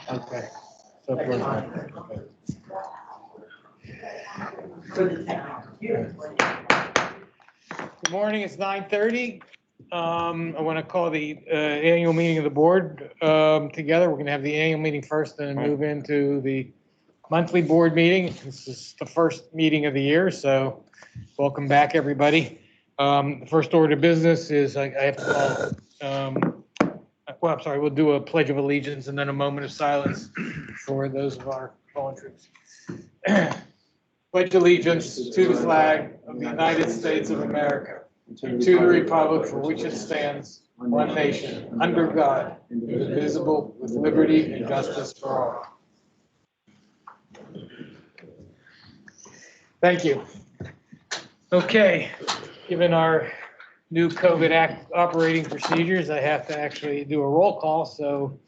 Okay. So good morning, it's 9:30. I want to call the annual meeting of the board together. We're going to have the annual meeting first and then move into the monthly board meeting. This is the first meeting of the year, so welcome back, everybody. The first order of business is I have to call, well, I'm sorry, we'll do a pledge of allegiance and then a moment of silence for those of our fallen troops. Pledge allegiance to the flag of the United States of America, and to the republic for which it stands, one nation, under God, indivisible, with liberty and justice for all. Thank you. Okay, given our new COVID Act operating procedures, I have to actually do a roll call. So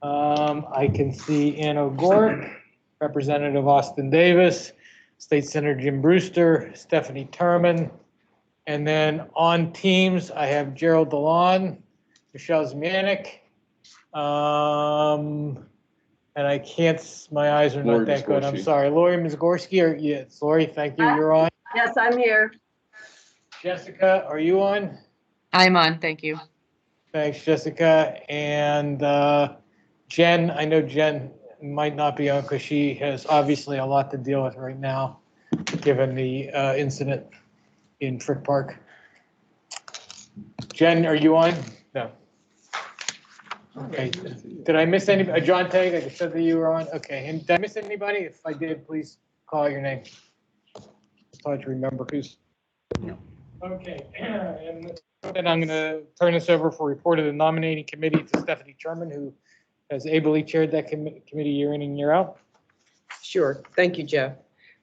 I can see Ann O'Gork, Representative Austin Davis, State Senator Jim Brewster, Stephanie Turman, and then on Teams, I have Gerald DeLon, Michelle Zmianik, and I can't, my eyes are not that good. I'm sorry. Lori Mizgorski, yes, Lori, thank you. You're on. Yes, I'm here. Jessica, are you on? I'm on, thank you. Thanks, Jessica. And Jen, I know Jen might not be on because she has obviously a lot to deal with right now, given the incident in Frick Park. Jen, are you on? No. Okay. Did I miss anybody? John Tagg, I just said that you were on. Okay. And did I miss anybody? If I did, please call your name. It's hard to remember who's. Okay. And then I'm going to turn this over for report of the nominating committee to Stephanie Turman, who has ably chaired that committee year in and year out. Sure. Thank you, Jeff.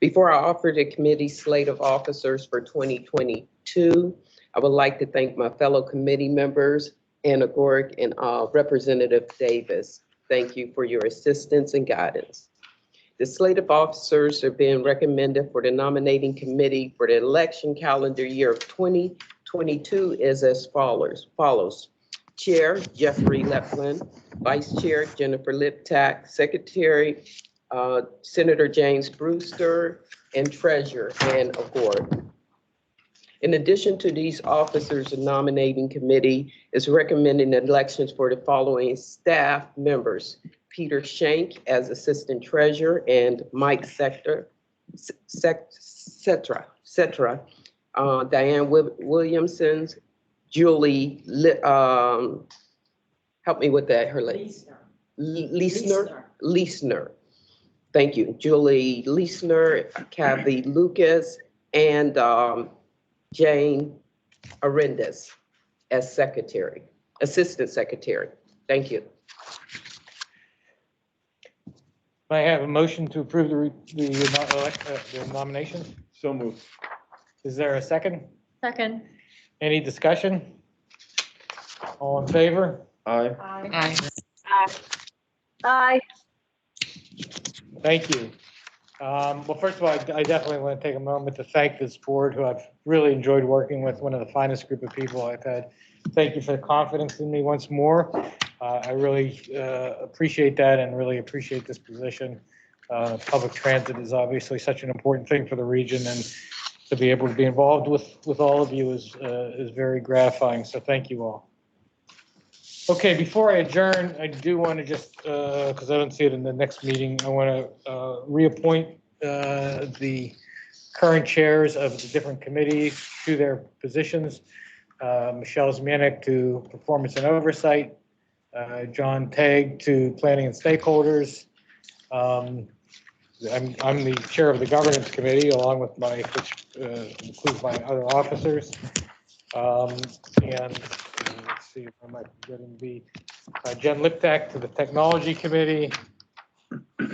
Before I offer the committee slate of officers for 2022, I would like to thank my fellow committee members, Anna Gork and Representative Davis. Thank you for your assistance and guidance. The slate of officers are being recommended for the nominating committee for the election calendar year of 2022 is as follows. Chair, Jeffrey Lepland. Vice Chair, Jennifer Liptak. Secretary, Senator James Brewster, and Treasurer, Ann O'Gork. In addition to these officers, the nominating committee is recommending elections for the following staff members: Peter Shank as Assistant Treasurer and Mike Cetra, Diane Williamson, Julie, help me with that, her name. Leisner. Thank you. Julie Leisner, Kathy Lucas, and Jane Arendes as secretary, assistant secretary. Thank you. May I have a motion to approve the nominations? So moved. Is there a second? Second. Any discussion? All in favor? Aye. Aye. Aye. Thank you. Well, first of all, I definitely want to take a moment to thank this board, who I've really enjoyed working with, one of the finest group of people I've had. Thank you for the confidence in me once more. I really appreciate that and really appreciate this position. Public transit is obviously such an important thing for the region, and to be able to be involved with all of you is very gratifying. So thank you all. Okay, before I adjourn, I do want to just, because I don't see it in the next meeting, I want to reappoint the current chairs of the different committees to their positions. Michelle Zmianik to Performance and Oversight, John Tagg to Planning and Stakeholders. I'm the chair of the Governance Committee, along with which includes my other officers. And let's see, I might be getting the Jen Liptak to the Technology Committee,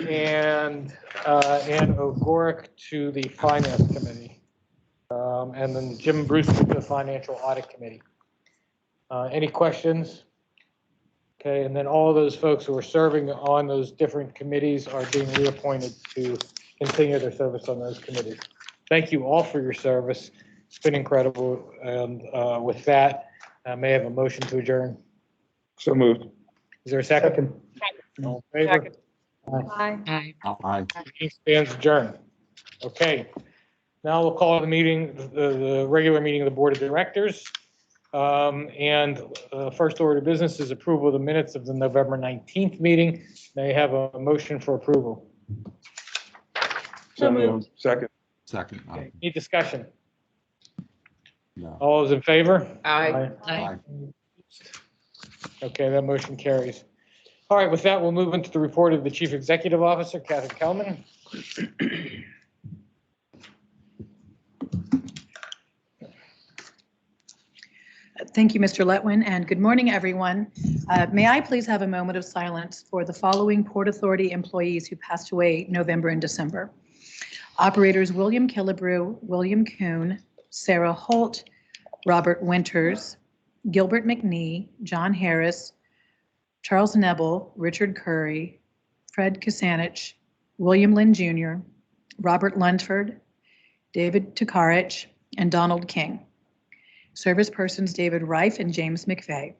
and Ann O'Gork to the Finance Committee, and then Jim Brewster to the Financial Audit Committee. Any questions? Okay, and then all of those folks who are serving on those different committees are being reappointed to continue their service on those committees. Thank you all for your service. It's been incredible. And with that, may I have a motion to adjourn? So moved. Is there a second? All in favor? Aye. Aye. Meeting stands adjourned. Okay, now we'll call the meeting, the regular meeting of the Board of Directors. First order of business is approval of the minutes of the November 19th meeting. May I have a motion for approval? So moved. Second. Second. Okay, any discussion? No. All those in favor? Aye. Aye. Okay, that motion carries. All right, with that, we'll move into the report of the Chief Executive Officer, Kathy Kelman. Thank you, Mr. Letwin, and good morning, everyone. May I please have a moment of silence for the following Port Authority employees who passed away November and December. Operators William Killebrew, William Kuhn, Sarah Holt, Robert Winters, Gilbert McNee, John Harris, Charles Nebel, Richard Curry, Fred Kusanich, William Lynn Jr., Robert Lundford, David Tukarich, and Donald King. Service persons David Reif and James McVeigh.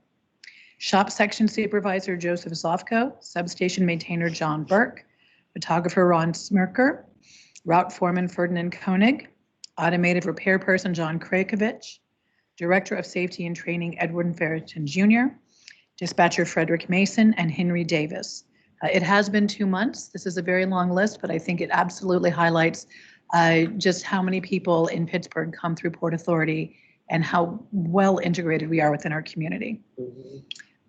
Shop section supervisor Joseph Zofko, substation maintainer John Burke, photographer Ron Smirker, route foreman Ferdinand Koenig, automated repair person John Krakovich, director of safety and training Edward Ferriton Jr., dispatcher Frederick Mason, and Henry Davis. It has been 2 months. This is a very long list, but I think it absolutely highlights just how many people in Pittsburgh come through Port Authority and how well integrated we are within our community.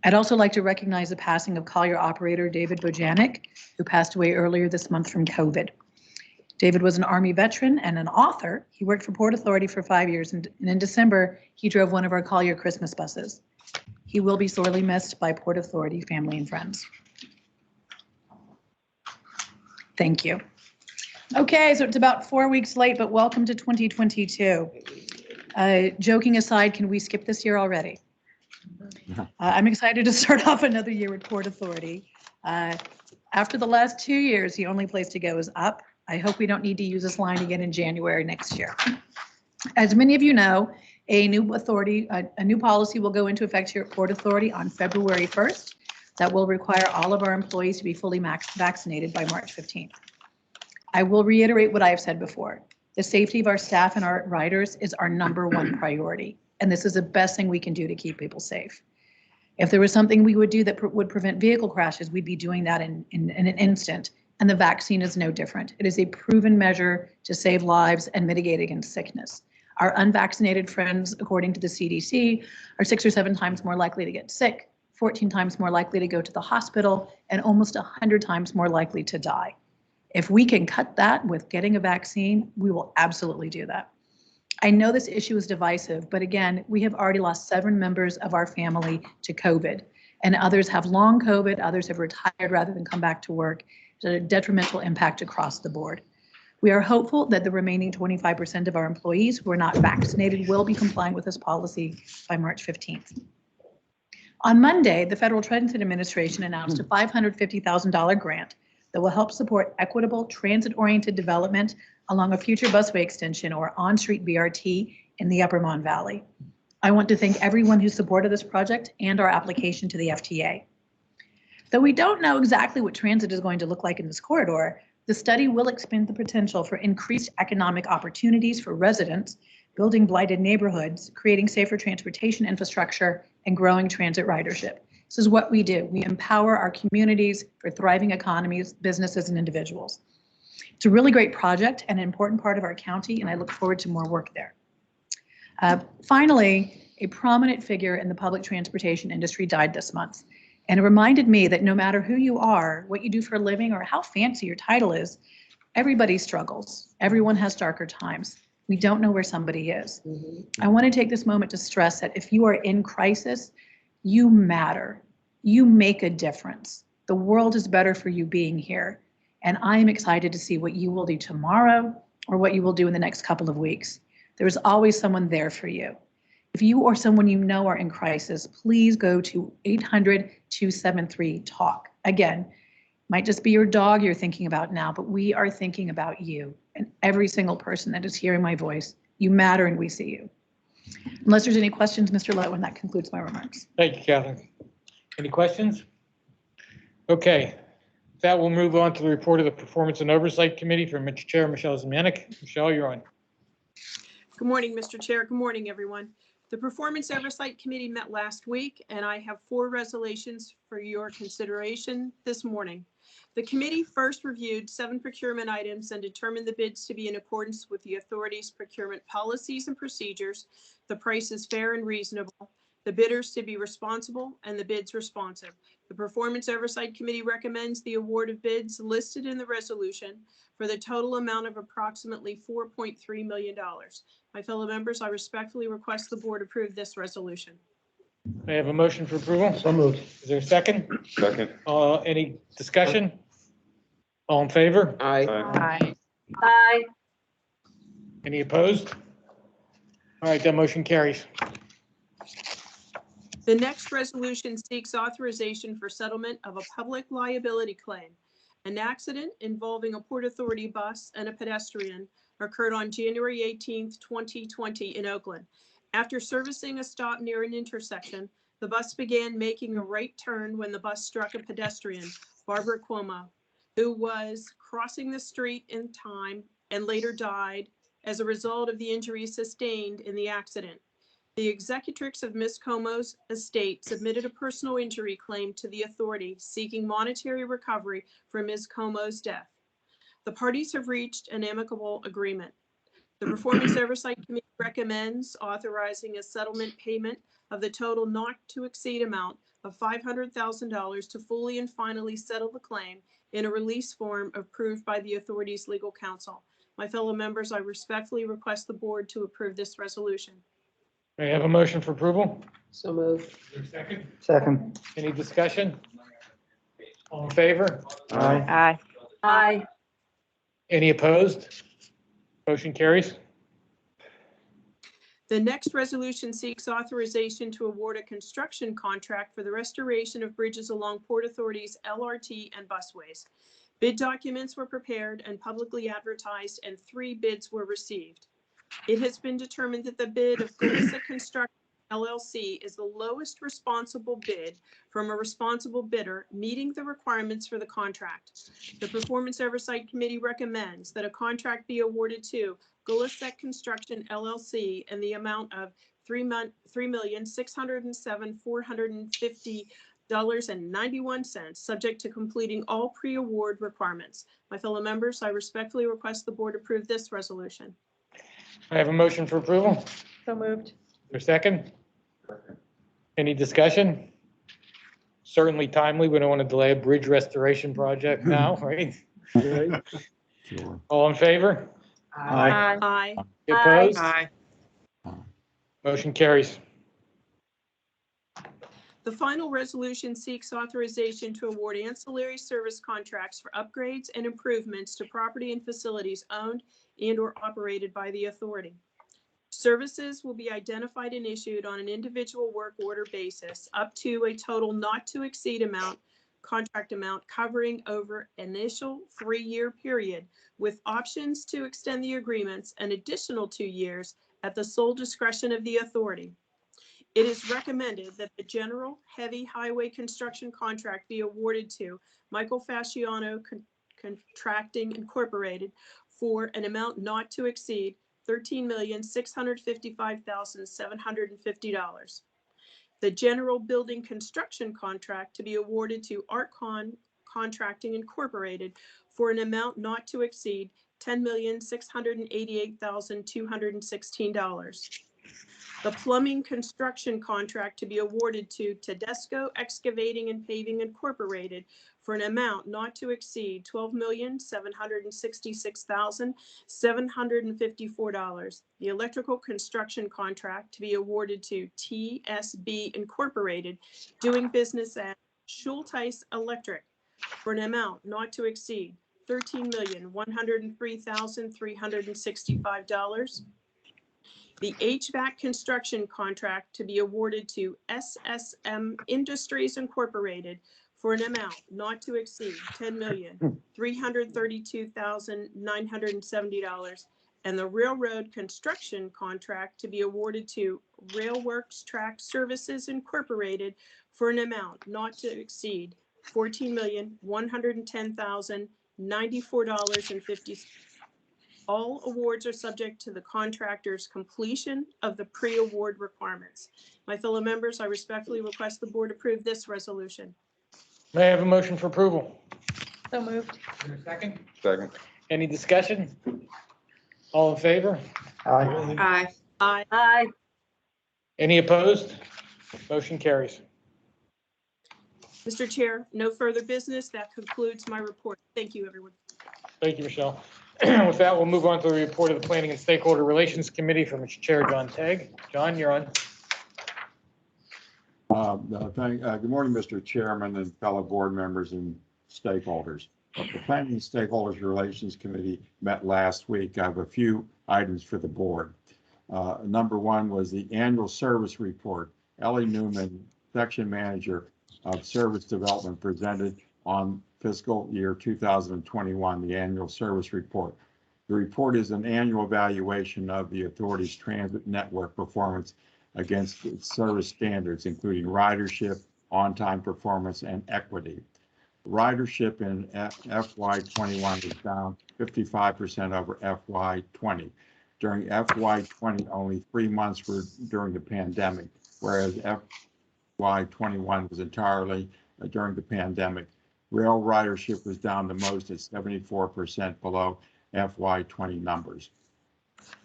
I'd also like to recognize the passing of Collier operator David Bojanic, who passed away earlier this month from COVID. David was an Army veteran and an author. He worked for Port Authority for 5 years, and in December, he drove one of our Collier Christmas buses. He will be sorely missed by Port Authority family and friends. Thank you. Okay, so it's about 4 weeks late, but welcome to 2022. Joking aside, can we skip this year already? I'm excited to start off another year with Port Authority. After the last 2 years, the only place to go is up. I hope we don't need to use this line again in January next year. As many of you know, a new policy will go into effect here at Port Authority on February 1st that will require all of our employees to be fully vaccinated by March 15th. I will reiterate what I have said before. The safety of our staff and our riders is our #1 priority, and this is the best thing we can do to keep people safe. If there was something we would do that would prevent vehicle crashes, we'd be doing that in an instant, and the vaccine is no different. It is a proven measure to save lives and mitigate against sickness. Our unvaccinated friends, according to the CDC, are 6 or 7 times more likely to get sick, 14 times more likely to go to the hospital, and almost 100 times more likely to die. If we can cut that with getting a vaccine, we will absolutely do that. I know this issue is divisive, but again, we have already lost 7 members of our family to COVID, and others have long COVID, others have retired rather than come back to work. It's a detrimental impact across the board. We are hopeful that the remaining 25% of our employees who are not vaccinated will be complying with this policy by March 15th. On Monday, the Federal Transit Administration announced a $550,000 grant that will help support equitable transit-oriented development along a future busway extension or on-street BRT in the Upper Mon Valley. I want to thank everyone who supported this project and our application to the FTA. Though we don't know exactly what transit is going to look like in this corridor, the study will expand the potential for increased economic opportunities for residents, building blighted neighborhoods, creating safer transportation infrastructure, and growing transit ridership. This is what we do. We empower our communities for thriving economies, businesses, and individuals. It's a really great project and an important part of our county, and I look forward to more work there. Finally, a prominent figure in the public transportation industry died this month, and it reminded me that no matter who you are, what you do for a living, or how fancy your title is, everybody struggles. Everyone has darker times. We don't know where somebody is. I want to take this moment to stress that if you are in crisis, you matter. You make a difference. The world is better for you being here. And I am excited to see what you will do tomorrow or what you will do in the next couple of weeks. There's always someone there for you. If you or someone you know are in crisis, please go to 800-273-TALK. Again, might just be your dog you're thinking about now, but we are thinking about you and every single person that is hearing my voice. You matter and we see you. Unless there's any questions, Mr. Letwin, that concludes my remarks. Thank you, Catherine. Any questions? Okay, that will move on to the report of the Performance and Oversight Committee from Chair Michelle Zemanek. Michelle, you're on. Good morning, Mr. Chair. Good morning, everyone. The Performance Oversight Committee met last week, and I have 4 resolutions for your consideration this morning. The committee first reviewed 7 procurement items and determined the bids to be in accordance with the authority's procurement policies and procedures, the prices fair and reasonable, the bidders to be responsible, and the bids responsive. The Performance Oversight Committee recommends the award of bids listed in the resolution for the total amount of approximately $4.3 million. My fellow members, I respectfully request the board approve this resolution. May I have a motion for approval? So moved. Is there a second? Second. Any discussion? All in favor? Aye. Aye. Aye. Any opposed? All right, that motion carries. The next resolution seeks authorization for settlement of a public liability claim. An accident involving a Port Authority bus and a pedestrian occurred on January 18th, 2020 in Oakland. After servicing a stop near an intersection, the bus began making a right turn when the bus struck a pedestrian, Barbara Cuomo, who was crossing the street in time and later died as a result of the injuries sustained in the accident. The executrix of Ms. Cuomo's estate submitted a personal injury claim to the authority seeking monetary recovery for Ms. Cuomo's death. The parties have reached an amicable agreement. The Performance Oversight Committee recommends authorizing a settlement payment of the total not to exceed amount of $500,000 to fully and finally settle the claim in a release form approved by the authority's legal counsel. My fellow members, I respectfully request the board to approve this resolution. May I have a motion for approval? So moved. Is there a second? Second. Any discussion? All in favor? Aye. Aye. Any opposed? Motion carries. The next resolution seeks authorization to award a construction contract for the restoration of bridges along Port Authority's LRT and busways. Bid documents were prepared and publicly advertised, and 3 bids were received. It has been determined that the bid of Glissa Construction LLC is the lowest responsible bid from a responsible bidder meeting the requirements for the contract. The Performance Oversight Committee recommends that a contract be awarded to Glissa Construction LLC in the amount of $3,607,450.91, subject to completing all pre-award requirements. My fellow members, I respectfully request the board approve this resolution. I have a motion for approval. So moved. Is there a second? Any discussion? Certainly timely. We don't want to delay a bridge restoration project now, right? Sure. All in favor? Aye. Aye. Any opposed? Aye. Motion carries. The final resolution seeks authorization to award ancillary service contracts for upgrades and improvements to property and facilities owned and/or operated by the authority. Services will be identified and issued on an individual work order basis up to a total not to exceed contract amount covering over initial 3-year period with options to extend the agreements an additional 2 years at the sole discretion of the authority. It is recommended that the general heavy highway construction contract be awarded to Michael Fasciano Contracting Incorporated for an amount not to exceed $13,655,750. The general building construction contract to be awarded to ArtCon Contracting Incorporated for an amount not to exceed $10,688,216. The plumbing construction contract to be awarded to Tedesco Excavating and Paving Incorporated for an amount not to exceed $12,766,754. The electrical construction contract to be awarded to TSB Incorporated, doing business as Schulteis Electric, for an amount not to exceed $13,103,365. The HVAC construction contract to be awarded to SSM Industries Incorporated for an amount not to exceed $10,332,970, and the railroad construction contract to be awarded to Railworks Track Services Incorporated for an amount not to exceed $14,110,094.50. All awards are subject to the contractor's completion of the pre-award requirements. My fellow members, I respectfully request the board approve this resolution. May I have a motion for approval? So moved. Second. Second. Any discussion? All in favor? Aye. Aye. Aye. Aye. Any opposed? Motion carries. Mr. Chair, no further business. That concludes my report. Thank you, everyone. Thank you, Michelle. With that, we'll move on to the report of the Planning and Stakeholder Relations Committee from its chair, John Tagg. John, you're on. Good morning, Mr. Chairman and fellow board members and stakeholders. The Planning and Stakeholders Relations Committee met last week. I have a few items for the board. Number one was the annual service report. Ellie Newman, section manager of service development, presented on fiscal year 2021, the annual service report. The report is an annual evaluation of the authority's transit network performance against its service standards, including ridership, on-time performance, and equity. Ridership in FY21 is down 55% over FY20. During FY20, only 3 months were during the pandemic, whereas FY21 was entirely during the pandemic. Rail ridership was down the most at 74% below FY20 numbers.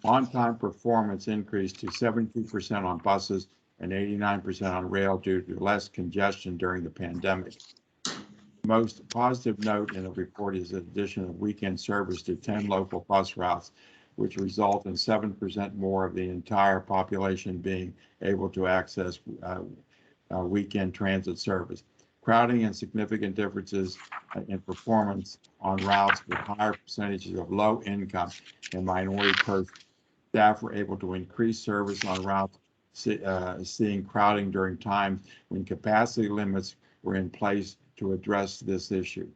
On-time performance increased to 72% on buses and 89% on rail due to less congestion during the pandemic. Most positive note in the report is the addition of weekend service to 10 local bus routes, which result in 7% more of the entire population being able to access weekend transit service. Crowding and significant differences in performance on routes with higher percentages of low income and minority persons. Staff were able to increase service on routes, seeing crowding during times when capacity limits were in place to address this issue.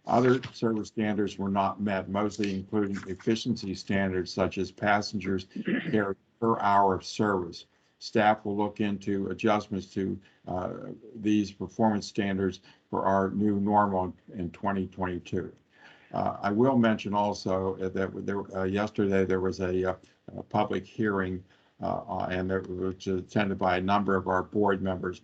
Other service standards were not met, mostly including efficiency standards such as passengers carried per hour of service. Staff will look into adjustments to these performance standards for our new normal in 2022. I will mention also that yesterday there was a public hearing which was attended by a number of our board members.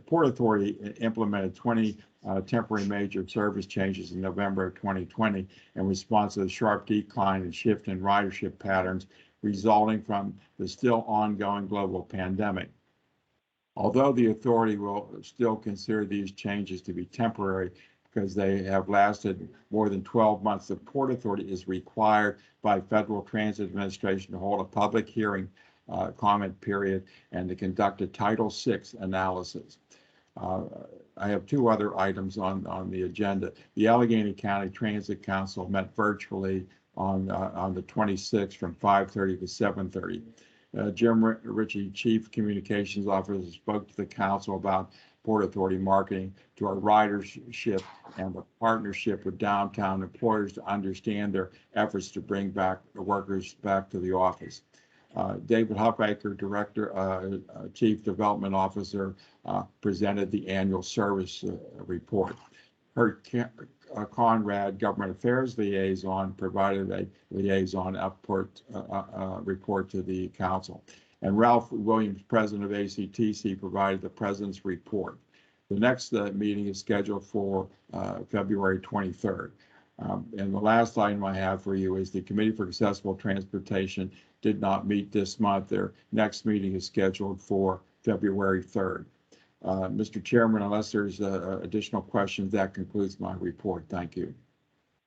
Port Authority implemented 20 temporary major service changes in November of 2020 in response to the sharp decline and shift in ridership patterns resulting from the still ongoing global pandemic. Although the authority will still consider these changes to be temporary because they have lasted more than 12 months, the Port Authority is required by Federal Transit Administration to hold a public hearing comment period and to conduct a Title VI analysis. I have two other items on the agenda. The Allegheny County Transit Council met virtually on the 26th from 5:30 to 7:30. Jim Ritchie, Chief Communications Officer, spoke to the council about Port Authority marketing to our ridership and the partnership with downtown employers to understand their efforts to bring back the workers back to the office. David Huffaker, Director, Chief Development Officer, presented the annual service report. Kurt Conrad, Government Affairs Liaison, provided a liaison report to the council. And Ralph Williams, President of ACTC, provided the President's report. The next meeting is scheduled for February 23rd. And the last item I have for you is the Committee for Accessible Transportation did not meet this month. Their next meeting is scheduled for February 3rd. Mr. Chairman, unless there's additional questions, that concludes my report. Thank you.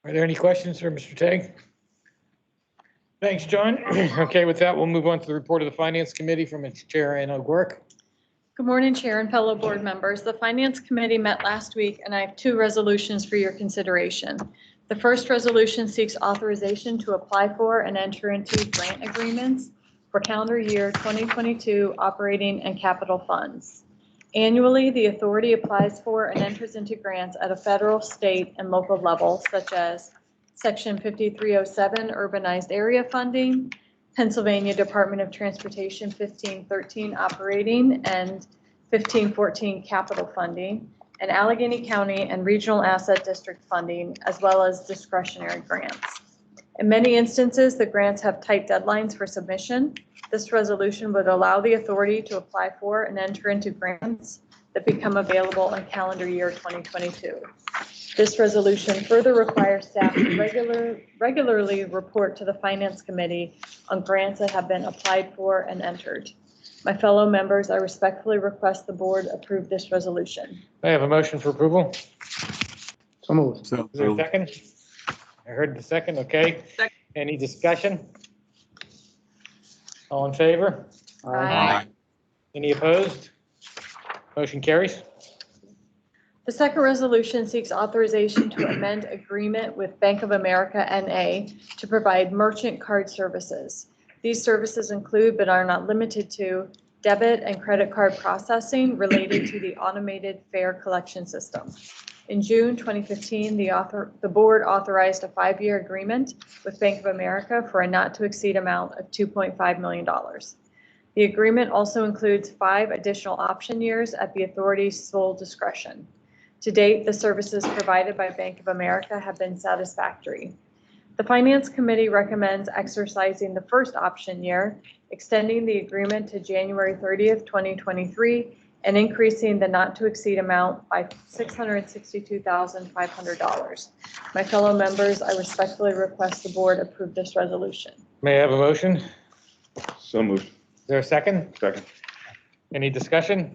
Are there any questions for Mr. Tagg? Thanks, John. Okay, with that, we'll move on to the report of the Finance Committee from its chair, Ann O'Rourke. Good morning, Chair and fellow board members. The Finance Committee met last week, and I have two resolutions for your consideration. The first resolution seeks authorization to apply for and enter into grant agreements for calendar year 2022 operating and capital funds. Annually, the authority applies for and enters into grants at a federal, state, and local level, such as Section 5307 Urbanized Area Funding, Pennsylvania Department of Transportation 1513 Operating and 1514 Capital Funding, and Allegheny County and Regional Asset District funding, as well as discretionary grants. In many instances, the grants have tight deadlines for submission. This resolution would allow the authority to apply for and enter into grants that become available in calendar year 2022. This resolution further requires staff to regularly report to the Finance Committee on grants that have been applied for and entered. My fellow members, I respectfully request the board approve this resolution. May I have a motion for approval? So moved. So Is there a second? I heard the second, okay. Second. Any discussion? All in favor? Aye. Any opposed? Motion carries. The second resolution seeks authorization to amend agreement with Bank of America NA to provide merchant card services. These services include, but are not limited to, debit and credit card processing related to the automated fare collection system. In June 2015, the board authorized a 5-year agreement with Bank of America for a not-to-exceed amount of $2.5 million. The agreement also includes 5 additional option years at the authority's sole discretion. To date, the services provided by Bank of America have been satisfactory. The Finance Committee recommends exercising the first option year, extending the agreement to January 30th, 2023, and increasing the not-to-exceed amount by $662,500. My fellow members, I respectfully request the board approve this resolution. May I have a motion? So moved. Is there a second? Second. Any discussion?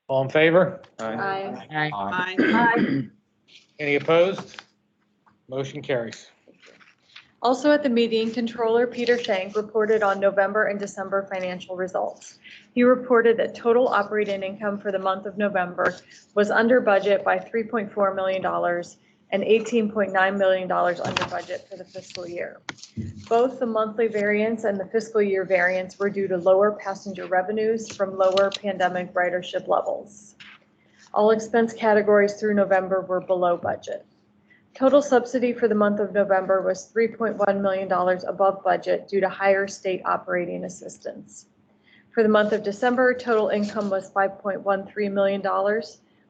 All in favor? Aye. Aye. Any opposed? Motion carries. Also at the meeting, Controller Peter Shank reported on November and December financial results. He reported that total operating income for the month of November was under budget by $3.4 million and $18.9 million under budget for the fiscal year. Both the monthly variance and the fiscal year variance were due to lower passenger revenues from lower pandemic ridership levels. All expense categories through November were below budget. Total subsidy for the month of November was $3.1 million above budget due to higher state operating assistance. For the month of December, total income was $5.13 million,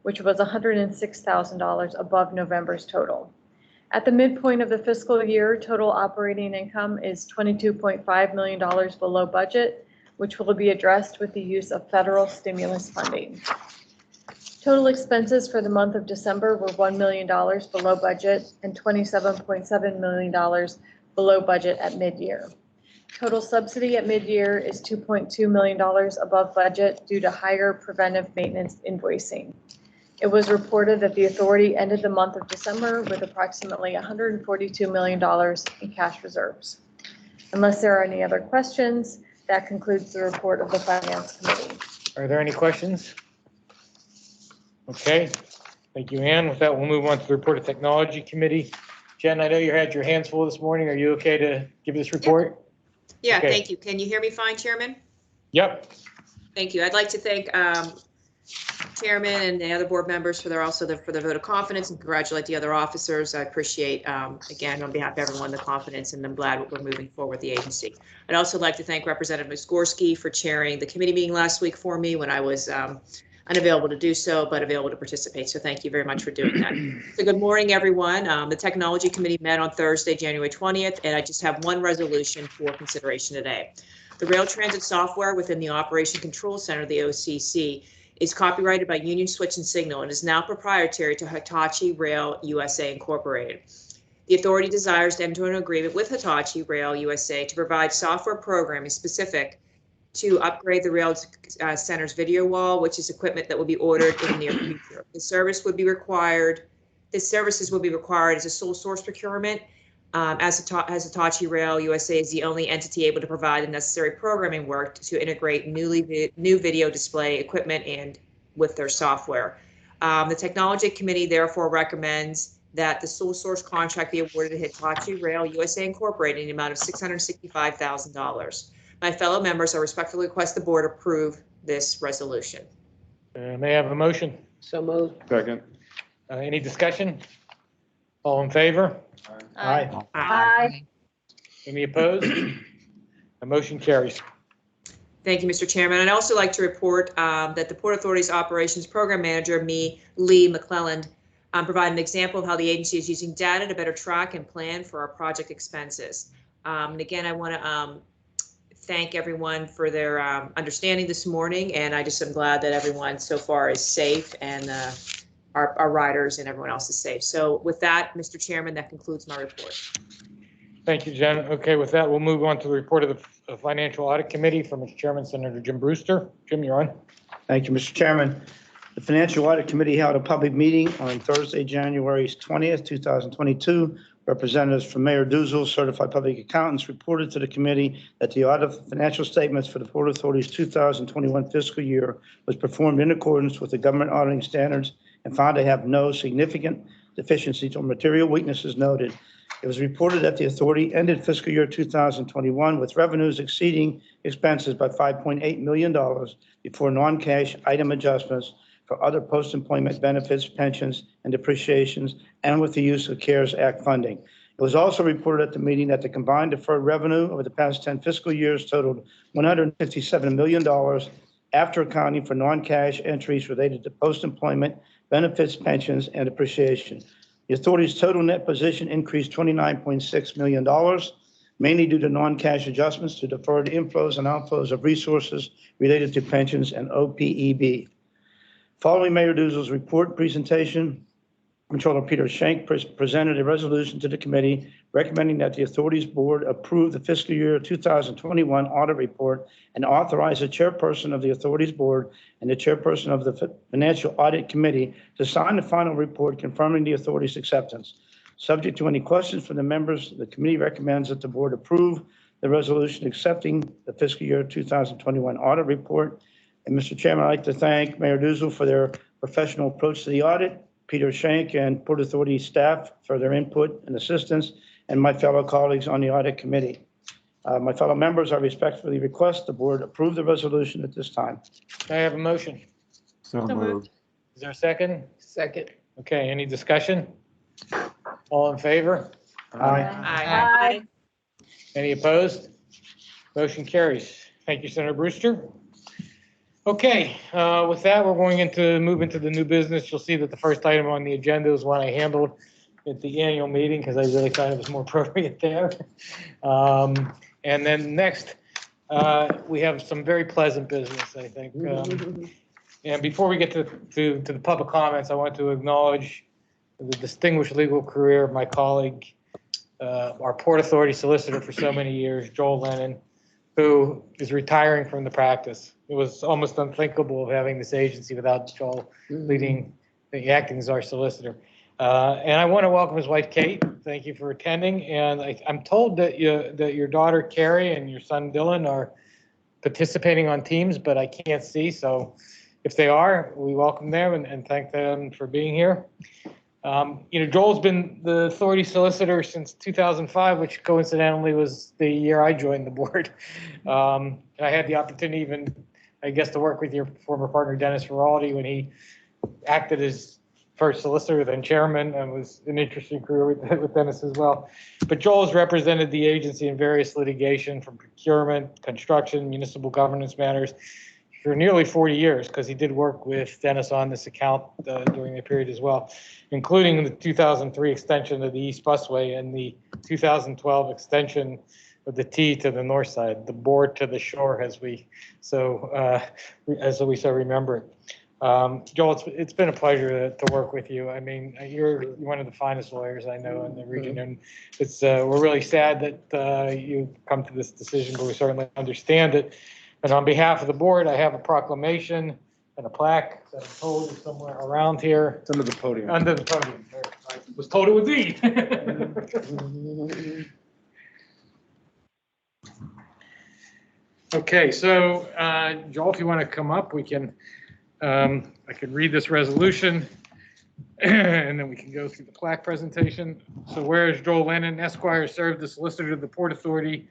which was $106,000 above November's total. At the midpoint of the fiscal year, total operating income is $22.5 million below budget, which will be addressed with the use of federal stimulus funding. Total expenses for the month of December were $1 million below budget and $27.7 million below budget at mid-year. Total subsidy at mid-year is $2.2 million above budget due to higher preventive maintenance invoicing. It was reported that the authority ended the month of December with approximately $142 million in cash reserves. Unless there are any other questions, that concludes the report of the Finance Committee. Are there any questions? Okay, thank you, Ann. With that, we'll move on to the report of Technology Committee. Jen, I know you had your hands full this morning. Are you okay to give this report? Yeah, Okay. thank you. Can you hear me fine, Chairman? Yep. Thank you. I'd like to thank Chairman and the other board members for their vote of confidence and congratulate the other officers. I appreciate, again, on behalf of everyone, the confidence, and I'm glad we're moving forward with the agency. I'd also like to thank Representative Muskorski for chairing the committee meeting last week for me when I was unavailable to do so, but available to participate. So thank you very much for doing that. So good morning, everyone. The Technology Committee met on Thursday, January 20th, and I just have one resolution for consideration today. The rail transit software within the Operation Control Center, the OCC, is copyrighted by Union Switch and Signal and is now proprietary to Hitachi Rail USA Incorporated. The authority desires to enter an agreement with Hitachi Rail USA to provide software programming specific to upgrade the rail center's video wall, which is equipment that will be ordered in the near future. The services will be required as a sole source procurement, as Hitachi Rail USA is the only entity able to provide the necessary programming work to integrate new video display equipment and with their software. The Technology Committee therefore recommends that the sole source contract be awarded to Hitachi Rail USA Incorporated in the amount of $665,000. My fellow members, I respectfully request the board approve this resolution. May I have a motion? So moved. Second. Any discussion? All in favor? Aye. Any opposed? The motion carries. Thank you, Mr. Chairman. I'd also like to report that the Port Authority's Operations Program Manager, Lee McClelland, provided an example of how the agency is using data to better track and plan for our project expenses. And again, I want to thank everyone for their understanding this morning, and I just am glad that everyone so far is safe and our riders and everyone else is safe. So with that, Mr. Chairman, that concludes my report. Thank you, Jen. Okay, with that, we'll move on to the report of the Financial Audit Committee from its chairman, Senator Jim Brewster. Jim, you're on. Thank you, Mr. Chairman. The Financial Audit Committee held a public meeting on Thursday, January 20th, 2022. Representatives from Mayor Duzel, certified public accountants, reported to the committee that the audit of financial statements for the Port Authority's 2021 fiscal year was performed in accordance with the government auditing standards and found to have no significant deficiencies or material weaknesses noted. It was reported that the authority ended fiscal year 2021 with revenues exceeding expenses by $5.8 million before non-cash item adjustments for other post-employment benefits, pensions, and depreciations, and with the use of CARES Act funding. It was also reported at the meeting that the combined deferred revenue over the past 10 fiscal years totaled $157 million after accounting for non-cash entries related to post-employment benefits, pensions, and depreciation. The authority's total net position increased $29.6 million, mainly due to non-cash adjustments to deferred inflows and outflows of resources related to pensions and OPEB. Following Mayor Duzel's report presentation, Controller Peter Schenck presented a resolution to the committee recommending that the authority's board approve the fiscal year 2021 audit report and authorize the chairperson of the authority's board and the chairperson of the Financial Audit Committee to sign the final report confirming the authority's acceptance. Subject to any questions from the members, the committee recommends that the board approve the resolution accepting the fiscal year 2021 audit report. And Mr. Chairman, I'd like to thank Mayor Duzel for their professional approach to the audit, Peter Schenck and Port Authority staff for their input and assistance, and my fellow colleagues on the audit committee. My fellow members, I respectfully request the board approve the resolution at this time. Can I have a motion? So moved. Is there a second? Second. Okay, any discussion? All in favor? Aye. Any opposed? Motion carries. Thank you, Senator Brewster. Okay, with that, we're going to move into the new business. You'll see that the first item on the agenda is one I handled at the annual meeting because I really thought it was more appropriate there. And then next, we have some very pleasant business, I think. And before we get to the public comments, I want to acknowledge the distinguished legal career of my colleague, our Port Authority solicitor for so many years, Joel Lennon, who is retiring from the practice. It was almost unthinkable of having this agency without Joel acting as our solicitor. And I want to welcome his wife, Kate. Thank you for attending. And I'm told that your daughter, Carrie, and your son, Dylan, are participating on Teams, but I can't see. So if they are, we welcome them and thank them for being here. Joel's been the authority solicitor since 2005, which coincidentally was the year I joined the board. I had the opportunity even, I guess, to work with your former partner, Dennis Ferraldi, when he acted as first solicitor, then chairman, and was an interesting career with Dennis as well. But Joel has represented the agency in various litigation from procurement, construction, municipal governance matters for nearly 40 years, because he did work with Dennis on this account during the period as well, including the 2003 extension of the East Busway and the 2012 extension of the T to the north side, the board to the shore, as we so remember it. Joel, it's been a pleasure to work with you. I mean, you're one of the finest lawyers I know in the region, and it's we're really sad that you come to this decision, but we certainly understand it. And on behalf of the board, I have a proclamation and a plaque that I'm told is somewhere around here. It's under the podium. Under the podium. I was told it would be. Okay, so Joel, if you want to come up, we can. I can read this resolution, and then we can go through the plaque presentation. So, whereas Joel Lennon, Esquire, served as solicitor of the Port Authority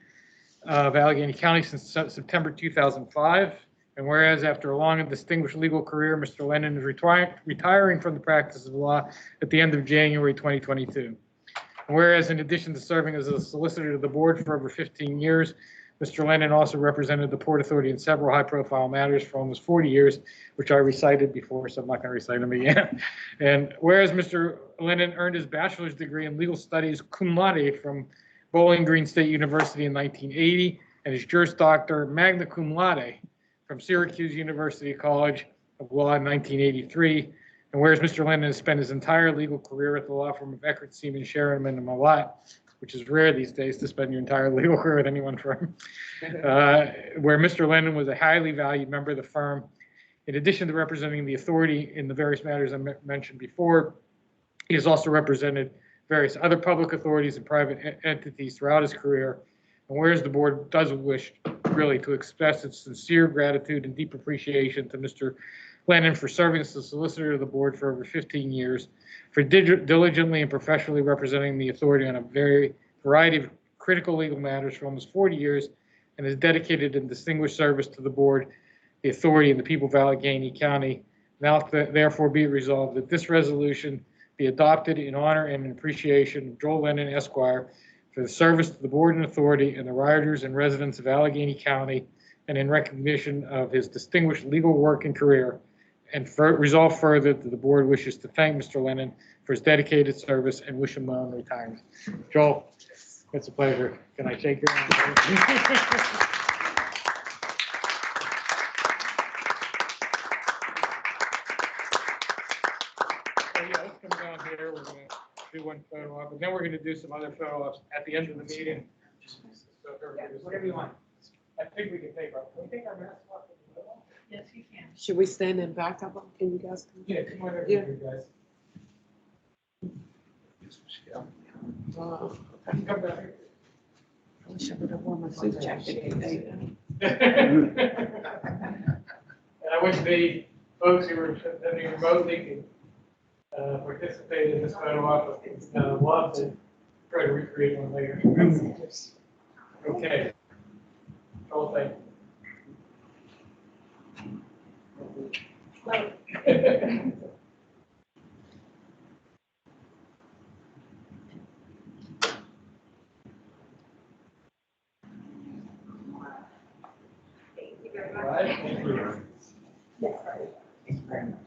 of Allegheny County since September 2005, and whereas after a long and distinguished legal career, Mr. Lennon is retiring from the practice of law at the end of January 2022. And whereas in addition to serving as a solicitor to the board for over 15 years, Mr. Lennon also represented the Port Authority in several high-profile matters for almost 40 years, which I recited before, so I'm not going to recite them again. And whereas Mr. Lennon earned his bachelor's degree in legal studies cum laude from Bowling Green State University in 1980, and his Juris Doctor magna cum laude from Syracuse University College of Law in 1983. And whereas Mr. Lennon has spent his entire legal career at the law firm of Eckert, Seaman, Sherman, and Malott, which is rare these days to spend your entire legal career at any one firm, where Mr. Lennon was a highly valued member of the firm. In addition to representing the authority in the various matters I mentioned before, he has also represented various other public authorities and private entities throughout his career. And whereas the board does wish really to express its sincere gratitude and deep appreciation to Mr. Lennon for serving as the solicitor of the board for over 15 years, for diligently and professionally representing the authority on a variety of critical legal matters for almost 40 years, and his dedicated and distinguished service to the board, the authority, and the people of Allegheny County. Now therefore be it resolved that this resolution be adopted in honor and in appreciation of Joel Lennon Esquire for the service to the board and authority and the rioters and residents of Allegheny County, and in recognition of his distinguished legal work and career. And resolve further that the board wishes to thank Mr. Lennon for his dedicated service and wish him well in retirement. Joel, it's a pleasure. Can I shake your hand? Let's come down here. We're going to do one photo op, and then we're going to do some other photo ops at the end of the meeting. So whatever you want. I think we can take our masks off. Yes, you can. Should we stand and back up? Can you guys come? Yeah, come on over Yeah. here, guys. Okay. Come back here. I wish I would have worn my suit jacket today. And I wish the folks who were attending remotely could participate in this photo op. Love to try to recreate one later. Okay. Joel, thank you.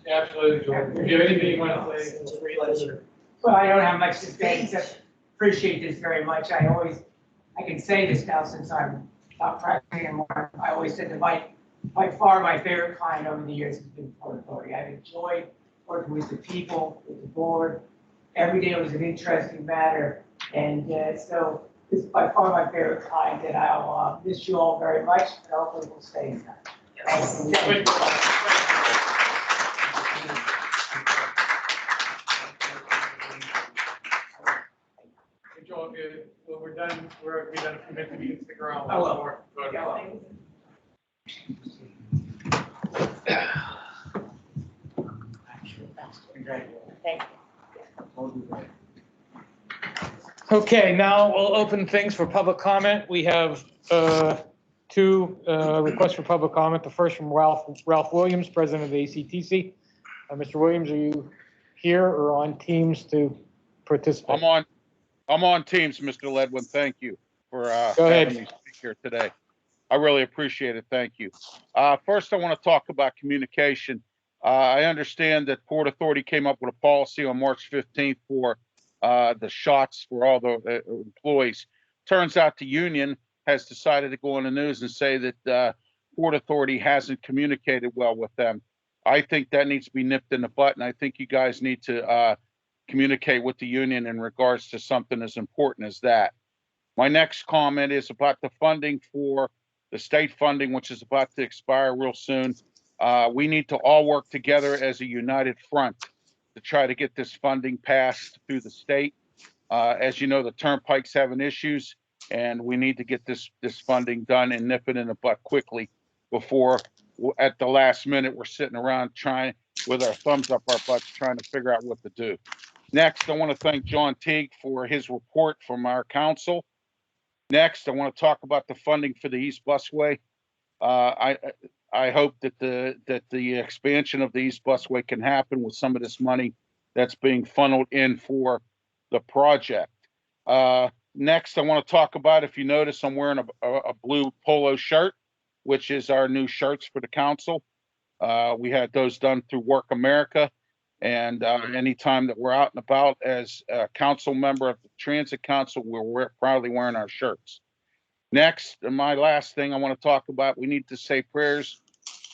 Absolutely, Joel. If you have anything you want to say, feel free to. Well, I don't have much to say, except appreciate this very much. I can say this now since I'm not practicing anymore. I always said that by far my favorite client over the years has been Port Authority. I've enjoyed working with the people, with the board. Every day was an interesting matter. And so this is by far my favorite client, and I'll miss you all very much, and hopefully we'll stay in touch. Thank you. Joel, when we're done, we're going to be done a few minutes. We can stick around. I will. More. Okay, now we'll open things for public comment. We have two requests for public comment. The first from Ralph Williams, president of the ACTC. Mr. Williams, are you here or on Teams to participate? I'm on Teams, Mr. Ledwin. Thank you for Go ahead. having me speak here today. I really appreciate it. Thank you. First, I want to talk about communication. I understand that Port Authority came up with a policy on March 15th for the shots for all the employees. Turns out the union has decided to go on the news and say that Port Authority hasn't communicated well with them. I think that needs to be nipped in the butt, and I think you guys need to communicate with the union in regards to something as important as that. My next comment is about the funding for the state funding, which is about to expire real soon. We need to all work together as a united front to try to get this funding passed through the state. As you know, the turnpike's having issues, and we need to get this funding done and nip it in the butt quickly before at the last minute we're sitting around trying with our thumbs up our butts trying to figure out what to do. Next, I want to thank John Teague for his report from our council. Next, I want to talk about the funding for the East Busway. I hope that the expansion of the East Busway can happen with some of this money that's being funneled in for the project. Next, I want to talk about, if you notice, I'm wearing a blue polo shirt, which is our new shirts for the council. We had those done through Work America. And anytime that we're out and about as a council member of the Transit Council, we're proudly wearing our shirts. Next, and my last thing I want to talk about, we need to say prayers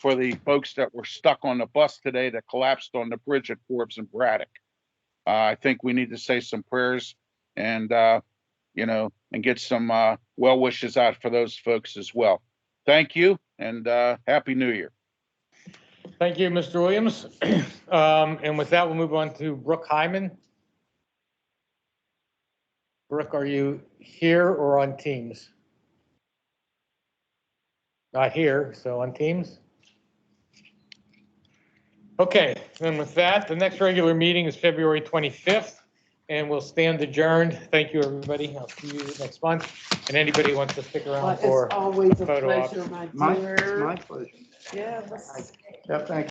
for the folks that were stuck on the bus today that collapsed on the bridge at Forbes and Braddock. I think we need to say some prayers and, you know, and get some well wishes out for those folks as well. Thank you and Happy New Year. Thank you, Mr. Williams. And with that, we'll move on to Brooke Hyman. Brooke, are you here or on Teams? Not here, so on Teams. Okay, and with that, the next regular meeting is February 25th, and we'll stand adjourned. Thank you, everybody. I'll see you next month. And anybody who wants to stick around for It's always a photo ops. pleasure, my dear. My pleasure. Yes. Yep, thank you.